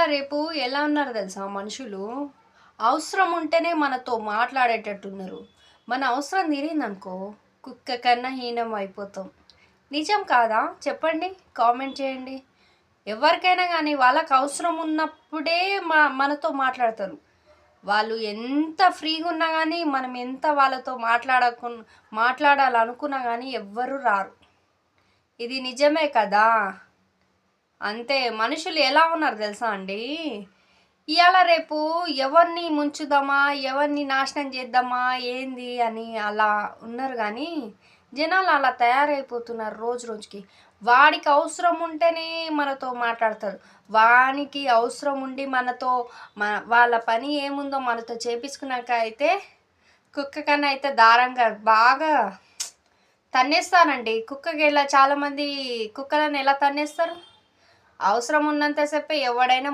రేపు ఎలా ఉన్నారు తెలుసా మనుషులు? అవసరం ఉంటేనే మనతో మాట్లాడేటట్టున్నారు. మన అవసరం తీరిందనుకో కుక్క కన్నా హీనం అయిపోతాం. నిజం కాదా? చెప్పండి. కామెంట్ చేయండి. ఎవరికైనా గానీ వాళ్ళకి అవసరం ఉన్నప్పుడే మనతో మాట్లాడతారు. వాళ్ళు ఎంత ఫ్రీగున్నా గానీ, మనం ఎంత వాళ్ళతో మాట్లాడాలనుకున్నా గానీ ఎవ్వరు రారు. ఇది నిజమే కదా! అంతే. మనుషులు ఎలా ఉన్నారు తెలుసా అండి? ఇయాల రేపు ఎవరిని ముంచుదామా, ఎవరిని నాశనం చేద్దామా, ఏంది అని అలా ఉన్నారు గానీ, జనాలు అలా తయారైపోతున్నారు రోజు రోజుకి. వాడికి అవసరం ఉంటేనే మనతో మాట్లాడతాడు. వానికి అవసరం ఉండి మనతో వాళ్ళ పని ఏముందో మనతో చేపించుకున్నాక అయితే కుక్క కన్నా అయితే దారంగా బాగా తన్నేస్తానండి. కుక్కకి ఎలా చాలామంది కుక్కలను ఎలా తన్నేస్తారు? అవసరం ఉన్నంత సేపే ఎవడైనా